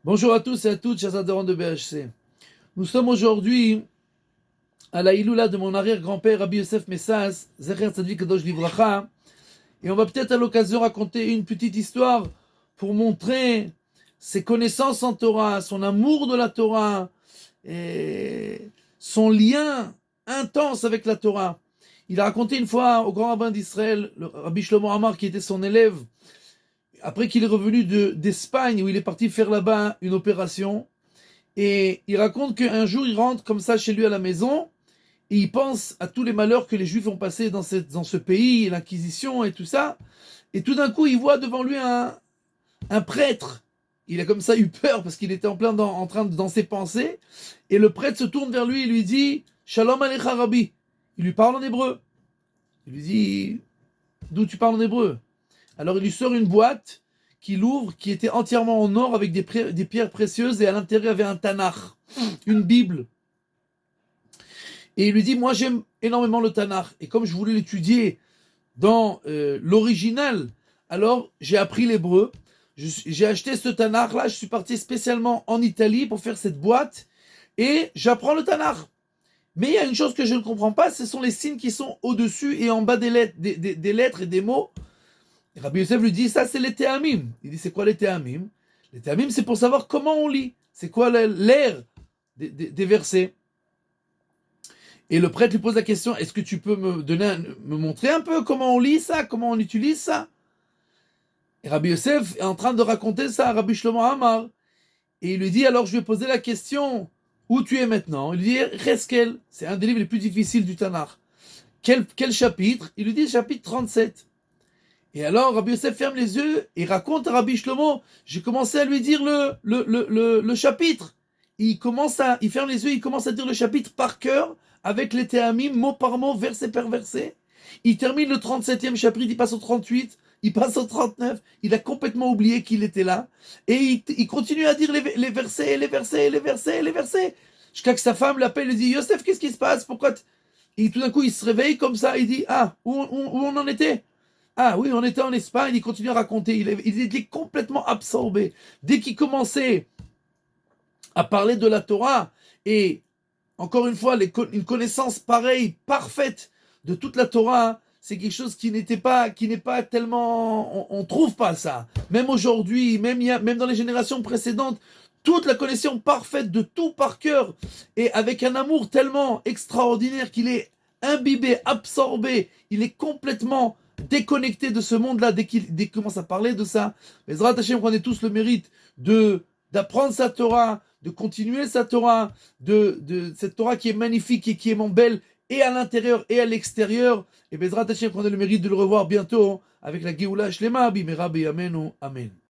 Bonjour à tous et à toutes, chers adhérents de BHC. Nous sommes aujourd'hui à la Iloula de mon arrière-grand-père Rabbi Yosef Messas, Zecher Tzadik Kadosh Livracha, et on va peut-être à l'occasion raconter une petite histoire pour montrer ses connaissances en Torah, son amour de la Torah, et son lien intense avec la Torah. Il a raconté une fois au grand rabbin d'Israël, le Rabbi Shlomo Amar, qui était son élève, après qu'il est revenu d'Espagne, où il est parti faire là-bas une opération. Et il raconte qu'un jour, il rentre comme ça chez lui à la maison, et il pense à tous les malheurs que les Juifs ont passés dans ce pays, l'Inquisition et tout ça. Et tout d'un coup, il voit devant lui un prêtre. Il a comme ça eu peur parce qu'il était en train dans ses pensées. Et le prêtre se tourne vers lui et lui dit « Shalom Alecha Rabbi ». Il lui parle en hébreu. Il lui dit « D'où tu parles en hébreu ?» Alors il lui sort une boîte qu'il ouvre, qui était entièrement en or avec des pierres précieuses, et à l'intérieur il y avait un Tanakh, une Bible. Et il lui dit, moi j'aime énormément le Tanakh, et comme je voulais l'étudier dans l'original, alors j'ai appris l'hébreu, j'ai acheté ce Tanakh là, je suis parti spécialement en Italie pour faire cette boîte, et j'apprends le Tanakh. Mais il y a une chose que je ne comprends pas, ce sont les signes qui sont au-dessus et en bas des lettres et des mots. Et Rabbi Yosef lui dit, ça c'est les théamim. Il dit, c'est quoi les théamim? Les théamim, c'est pour savoir comment on lit. C'est quoi l'air des versets? Et le prêtre lui pose la question, est-ce que tu peux me montrer un peu comment on lit ça, comment on utilise ça? Et Rabbi Yosef est en train de raconter ça à Rabbi Shlomo Amar. Et il lui dit, alors je lui ai posé la question, où tu es maintenant? Il lui dit, Cheskel, c'est un des livres les plus difficiles du Tanakh. Quel chapitre? Il lui dit, chapitre 37. Et alors, Rabbi Yosef ferme les yeux et raconte à Rabbi Shlomo, j'ai commencé à lui dire le chapitre. Il ferme les yeux, il commence à dire le chapitre par cœur, avec les théamim, mot par mot, verset par verset. Il termine le 37e chapitre, il passe au 38, il passe au 39, il a complètement oublié qu'il était là. Et il continue à dire les versets, les versets, les versets, les versets. Jusqu'à que sa femme l'appelle et dit, Yosef, qu'est-ce qui se passe? Pourquoi Et tout d'un coup, il se réveille comme ça, il dit, ah, où on en était? Ah oui, on était en Espagne, il continue à raconter, il était complètement absorbé. Dès qu'il commençait à parler de la Torah, et encore une fois, une connaissance pareille, parfaite de toute la Torah, c'est quelque chose qui n'est pas tellement, on trouve pas ça. Même aujourd'hui, même dans les générations précédentes, toute la connaissance parfaite de tout par cœur, et avec un amour tellement extraordinaire qu'il est imbibé, absorbé, il est complètement déconnecté de ce monde-là dès qu'il commence à parler de ça. Mais Zrat Hashem, qu'on ait tous le mérite d'apprendre sa Torah, de continuer sa Torah, de cette Torah qui est magnifique et qui est belle, et à l'intérieur et à l'extérieur. Et Bezrat Hashem, qu'on ait le mérite de le revoir bientôt avec la Geoula Shlema, Bimera B'Yamenu. Amen.